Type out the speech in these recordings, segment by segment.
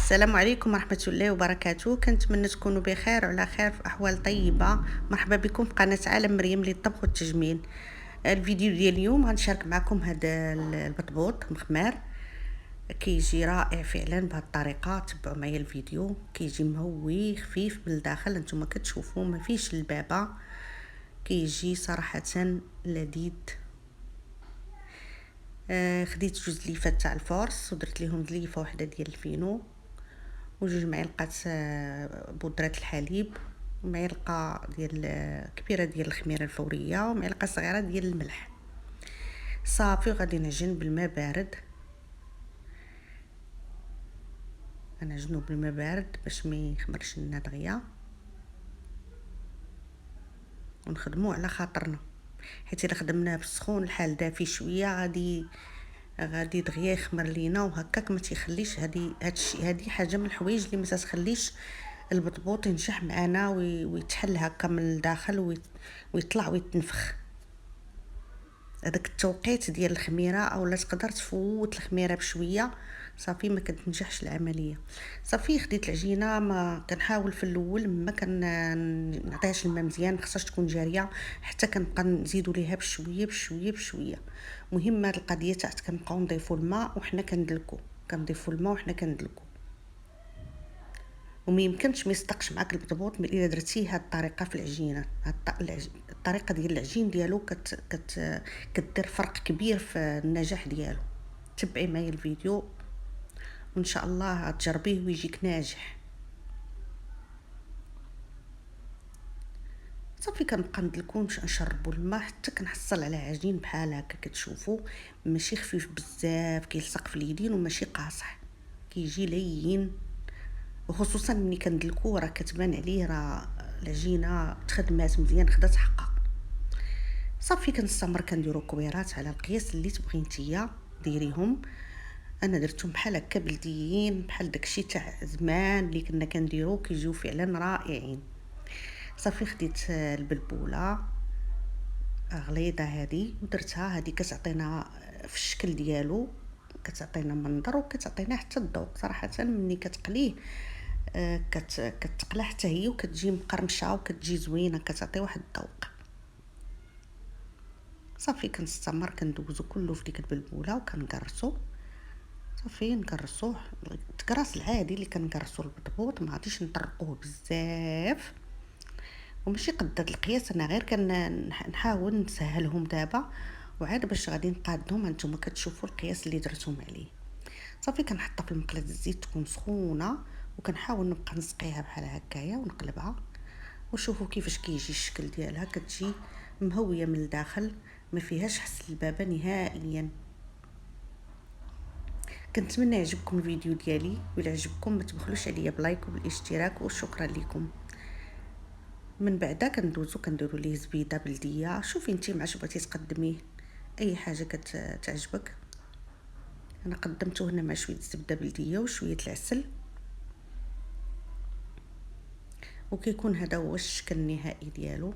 السلام عليكم ورحمة الله وبركاته. كنتمنى تكونوا بخير وعلى خير في أحوال طيبة. مرحبا بكم في قناة عالم مريم للطبخ والتجميل. الفيديو ديال اليوم غنشارك معكم هذا البطبوط مخمار. كيجي رائع فعلا بهذه الطريقة. تبعوا معايا الفيديو، كيجي مهوي خفيف من الداخل، نتوما كتشوفوا ما فيش البابة، كيجي صراحة لذيذ. خديت جوج ليفات تاع الفورس ودرت ليهم ليفه واحده ديال الفينو وجوج معالق بودره الحليب ومعلقه ديال كبيره ديال الخميره الفوريه ومعلقه صغيره ديال الملح. صافي غادي نعجن بالماء بارد. غنعجنو بالماء بارد باش ما يخمرش لنا دغيا ونخدمو على خاطرنا، حيت الا خدمناه بالسخون الحال دافي شويه غادي دغيا يخمر لينا وهكاك ما تيخليش. هادي حاجه من الحوايج اللي ما تخليش البطبوط ينجح معنا ويتحل هكا من الداخل ويطلع ويتنفخ. هذاك التوقيت ديال الخميره اولا تقدر تفوت الخميره بشويه صافي ما كتنجحش العمليه. صافي خديت العجينه، ما كنحاول في الاول ما نعطيهاش الماء مزيان، خصهاش تكون جاريه حتى كنبقى نزيدوا ليها بشويه بشويه بشويه. مهم هاد القضيه تاع كنبقاو نضيفوا الماء وحنا كنضيفوا الماء وحنا كندلكو. وما يمكنش ما يصدقش معك البطبوط الا درتيه هاد الطريقه في العجينه. الطريقه ديال العجين ديالو كدير فرق كبير في النجاح ديالو. تبعي معايا الفيديو وان شاء الله تجربيه ويجيك ناجح. صافي كنبقى ندلكو نشربوا الماء حتى كنحصل على عجين بحال هكا كتشوفوا، ماشي خفيف بزاف كيلصق في اليدين وماشي قاصح، كيجي لين. وخصوصا ملي كندلكو راه كتبان عليه راه العجينه تخدمات مزيان، خدات حقها. صافي كنستمر كنديرو كويرات على القياس اللي تبغي نتيا ديريهم. انا درتهم بحال هكا بلديين بحال داكشي تاع زمان اللي كنا كنديرو، كيجيو فعلا رائعين. صافي خديت البلبوله غليظه هذه ودرتها، هذه كتعطينا في الشكل ديالو، كتعطينا منظر وكتعطينا حتى الذوق. صراحه ملي كتقليه كتقلى حتى هي وكتجي مقرمشه وكتجي زوينه، كتعطي واحد الذوق. صافي كنستمر كندوزو كله في ديك البلبوله وكنقرصو. صافي نقرصوه التقراص العادي اللي كنقرصو البطبوط، ما غاديش نطرقوه بزاف وماشي قد هاد القياس. انا غير كنحاول نسهلهم دابا وعاد باش غادي نقادهم. هانتوما كتشوفوا القياس اللي درتهم عليه. صافي كنحطها في المقله الزيت تكون سخونه وكنحاول نبقى نسقيها بحال هكايا ونقلبها. وشوفوا كيفاش كيجي الشكل ديالها، كتجي مهويه من الداخل ما فيهاش حس البابه نهائيا. كنتمنى يعجبكم الفيديو ديالي، وإلا عجبكم ما تبخلوش عليا بلايك وبالاشتراك وشكرا لكم. من بعدا كنديروا ليه زبيده بلديه. شوفي انتي مع اش بغيتي تقدميه، اي حاجه كتعجبك. انا قدمته هنا مع شويه زبده بلديه وشويه العسل، وكيكون هذا هو الشكل النهائي ديالو.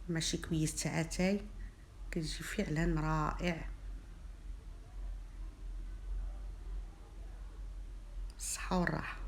ماشي كويس تاع اتاي، كيجي فعلا رائع. الصحه والراحه.